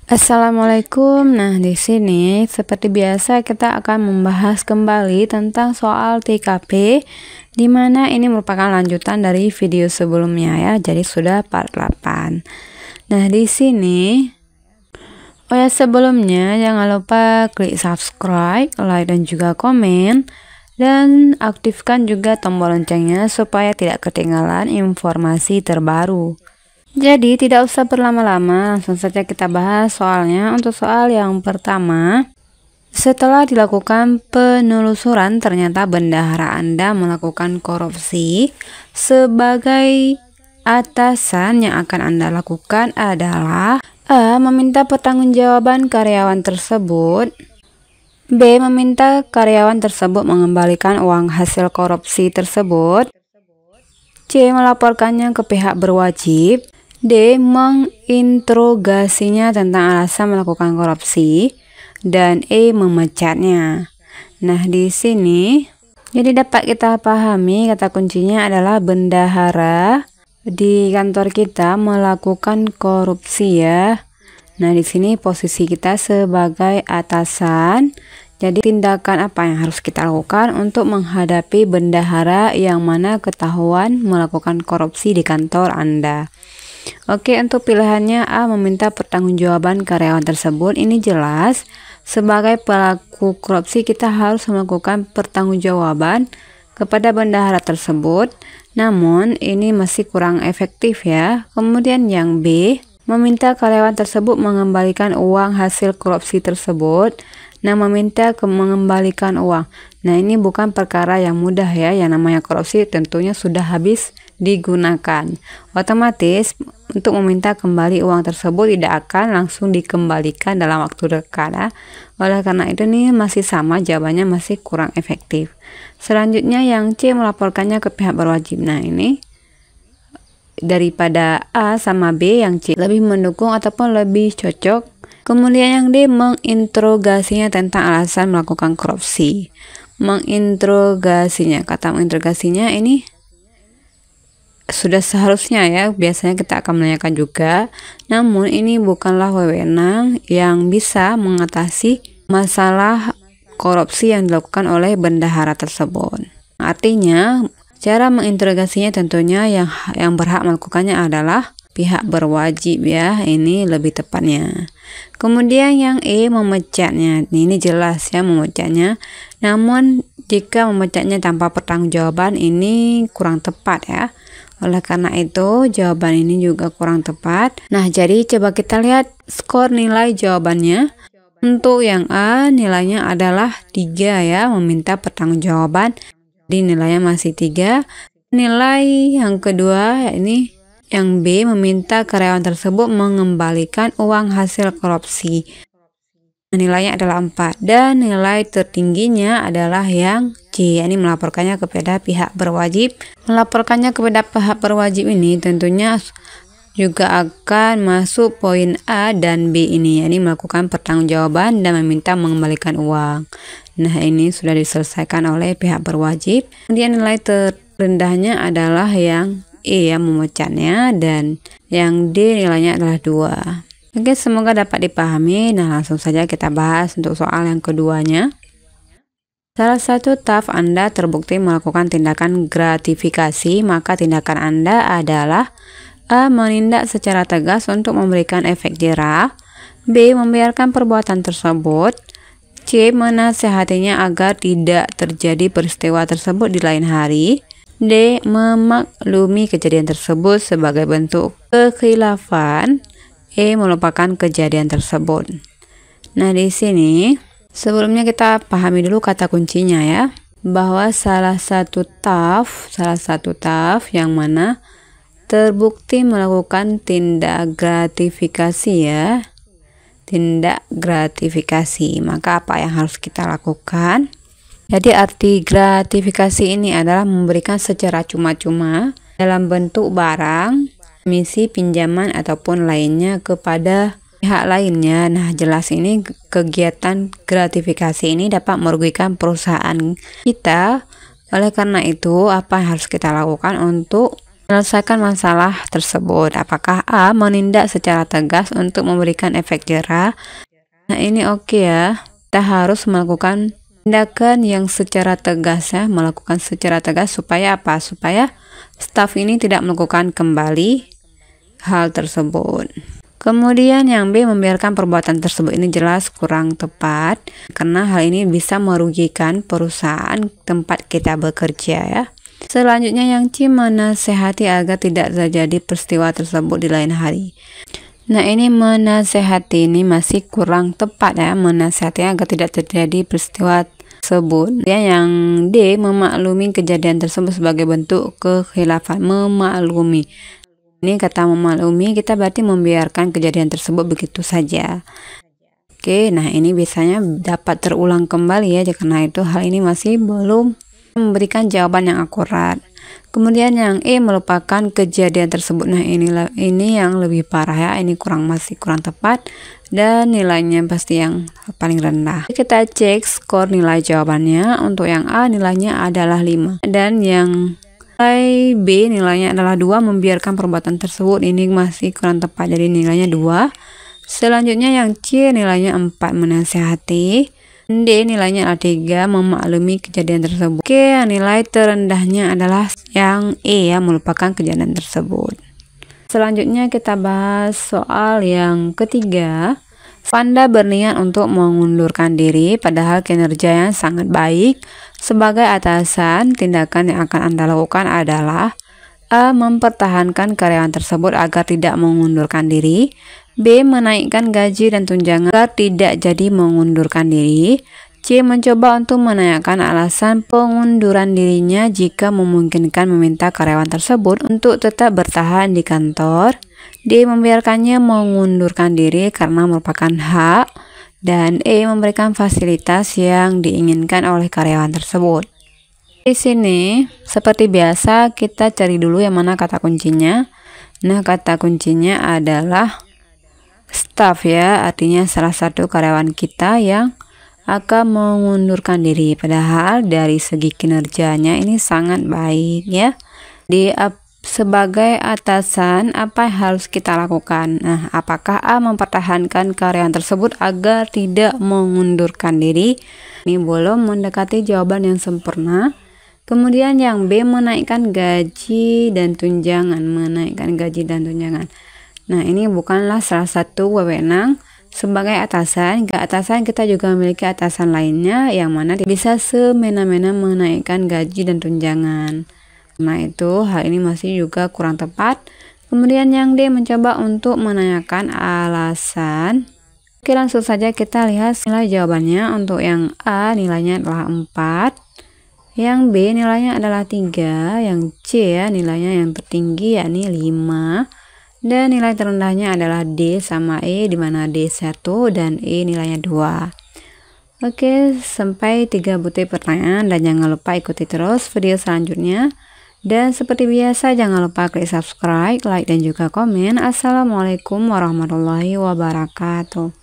Assalamualaikum. Nah, di sini seperti biasa kita akan membahas kembali tentang soal TKP, di mana ini merupakan lanjutan dari video sebelumnya ya. Jadi sudah part 8. Nah, di sini sebelumnya jangan lupa klik subscribe, like dan juga komen, dan aktifkan juga tombol loncengnya supaya tidak ketinggalan informasi terbaru. Jadi tidak usah berlama-lama, langsung saja kita bahas soalnya. Untuk soal yang pertama, setelah dilakukan penelusuran ternyata bendahara Anda melakukan korupsi. Sebagai atasan yang akan Anda lakukan adalah A. Meminta pertanggungjawaban karyawan tersebut, B. Meminta karyawan tersebut mengembalikan uang hasil korupsi tersebut, C. Melaporkannya ke pihak berwajib, D. Menginterogasinya tentang alasan melakukan korupsi, dan E. Memecatnya. Nah, di sini jadi dapat kita pahami kata kuncinya adalah bendahara di kantor kita melakukan korupsi ya. Nah, di sini posisi kita sebagai atasan. Jadi tindakan apa yang harus kita lakukan untuk menghadapi bendahara yang mana ketahuan melakukan korupsi di kantor Anda? Oke, untuk pilihannya A. Meminta pertanggungjawaban karyawan tersebut. Ini jelas sebagai pelaku korupsi kita harus melakukan pertanggungjawaban kepada bendahara tersebut. Namun ini masih kurang efektif ya. Kemudian yang B. Meminta karyawan tersebut mengembalikan uang hasil korupsi tersebut. Nah, meminta mengembalikan uang. Nah, ini bukan perkara yang mudah ya. Yang namanya korupsi tentunya sudah habis digunakan. Otomatis untuk meminta kembali uang tersebut tidak akan langsung dikembalikan dalam waktu dekat ya. Oleh karena itu nih masih sama, jawabannya masih kurang efektif. Selanjutnya yang C. Melaporkannya ke pihak berwajib. Nah, ini daripada A sama B, yang C lebih mendukung ataupun lebih cocok. Kemudian yang D. Menginterogasinya tentang alasan melakukan korupsi. Menginterogasinya, kata menginterogasinya ini sudah seharusnya ya, biasanya kita akan menanyakan juga. Namun ini bukanlah wewenang yang bisa mengatasi masalah korupsi yang dilakukan oleh bendahara tersebut. Artinya cara menginterogasinya tentunya yang berhak melakukannya adalah pihak berwajib ya, ini lebih tepatnya. Kemudian yang E. Memecatnya. Ini jelas ya memecatnya. Namun jika memecatnya tanpa pertanggungjawaban ini kurang tepat ya. Oleh karena itu jawaban ini juga kurang tepat. Nah, jadi coba kita lihat skor nilai jawabannya. Untuk yang A nilainya adalah 3 ya, meminta pertanggungjawaban. Di nilainya masih 3. Nilai yang kedua ini yang B, meminta karyawan tersebut mengembalikan uang hasil korupsi. Nilainya adalah 4. Dan nilai tertingginya adalah yang C, ini melaporkannya kepada pihak berwajib. Melaporkannya kepada pihak berwajib ini tentunya juga akan masuk poin A dan B ini, yakni melakukan pertanggungjawaban dan meminta mengembalikan uang. Nah, ini sudah diselesaikan oleh pihak berwajib. Kemudian nilai terendahnya adalah yang E ya, memecatnya, dan yang D nilainya adalah 2. Oke, semoga dapat dipahami. Nah, langsung saja kita bahas untuk soal yang keduanya. Salah satu staf Anda terbukti melakukan tindakan gratifikasi, maka tindakan Anda adalah A. Menindak secara tegas untuk memberikan efek jerah, B. Membiarkan perbuatan tersebut, C. Menasihatinya agar tidak terjadi peristiwa tersebut di lain hari, D. Memaklumi kejadian tersebut sebagai bentuk kekhilafan, E. Melupakan kejadian tersebut. Nah, di sini sebelumnya kita pahami dulu kata kuncinya ya, bahwa salah satu staf yang mana terbukti melakukan tindak gratifikasi ya, tindak gratifikasi, maka apa yang harus kita lakukan? Jadi arti gratifikasi ini adalah memberikan secara cuma-cuma dalam bentuk barang, misi, pinjaman ataupun lainnya kepada pihak lainnya. Nah, jelas ini kegiatan gratifikasi ini dapat merugikan perusahaan kita. Oleh karena itu, apa yang harus kita lakukan untuk menyelesaikan masalah tersebut. Apakah A. menindak secara tegas untuk memberikan efek jera? Nah, ini oke ya. Kita harus melakukan tindakan yang secara tegas ya, melakukan secara tegas supaya apa? Supaya staf ini tidak melakukan kembali hal tersebut. Kemudian yang B, membiarkan perbuatan tersebut ini jelas kurang tepat karena hal ini bisa merugikan perusahaan tempat kita bekerja ya. Selanjutnya yang C, menasehati agar tidak terjadi peristiwa tersebut di lain hari. Nah, ini menasehati ini masih kurang tepat ya, menasehati agar tidak terjadi peristiwa tersebut. Yang D, memaklumi kejadian tersebut sebagai bentuk kekhilafan. Memaklumi. Ini kata memaklumi, kita berarti membiarkan kejadian tersebut begitu saja. Oke, nah ini biasanya dapat terulang kembali ya, karena itu hal ini masih belum memberikan jawaban yang akurat. Kemudian yang E, melupakan kejadian tersebut. Nah, ini yang lebih parah ya, ini masih kurang tepat dan nilainya pasti yang paling rendah. Kita cek skor nilai jawabannya. Untuk yang A nilainya adalah 5 dan yang nilai B nilainya adalah 2, membiarkan perbuatan tersebut ini masih kurang tepat, jadi nilainya 2. Selanjutnya yang C nilainya 4, menasehati. D nilainya adalah 3, memaklumi kejadian tersebut. Oke, nilai terendahnya adalah yang E ya, melupakan kejadian tersebut. Selanjutnya kita bahas soal yang ketiga. Vanda berniat untuk mengundurkan diri padahal kinerjanya sangat baik. Sebagai atasan, tindakan yang akan Anda lakukan adalah A, mempertahankan karyawan tersebut agar tidak mengundurkan diri. B, menaikkan gaji dan tunjangan agar tidak jadi mengundurkan diri. C, mencoba untuk menanyakan alasan pengunduran dirinya jika memungkinkan meminta karyawan tersebut untuk tetap bertahan di kantor. D, membiarkannya mengundurkan diri karena merupakan hak. Dan E, memberikan fasilitas yang diinginkan oleh karyawan tersebut. Di sini, seperti biasa, kita cari dulu yang mana kata kuncinya. Nah, kata kuncinya adalah staff ya, artinya salah satu karyawan kita yang akan mengundurkan diri. Padahal dari segi kinerjanya ini sangat baik ya. Sebagai atasan, apa yang harus kita lakukan? Nah, apakah A, mempertahankan karyawan tersebut agar tidak mengundurkan diri? Ini belum mendekati jawaban yang sempurna. Kemudian yang B, menaikkan gaji dan tunjangan. Menaikkan gaji dan tunjangan. Nah, ini bukanlah salah satu wewenang sebagai atasan. Ke atasan kita juga memiliki atasan lainnya yang mana bisa semena-mena menaikkan gaji dan tunjangan. Nah, itu hal ini masih juga kurang tepat. Kemudian yang D, mencoba untuk menanyakan alasan. Oke, langsung saja kita lihat nilai jawabannya. Untuk yang A nilainya adalah 4. Yang B nilainya adalah 3. Yang C ya nilainya yang tertinggi yakni 5. Dan nilai terendahnya adalah D sama E, di mana D 1 dan E nilainya 2. Oke, sampai 3 butir pertanyaan dan jangan lupa ikuti terus video selanjutnya. Dan seperti biasa jangan lupa klik subscribe, like dan juga komen. Assalamualaikum warahmatullahi wabarakatuh.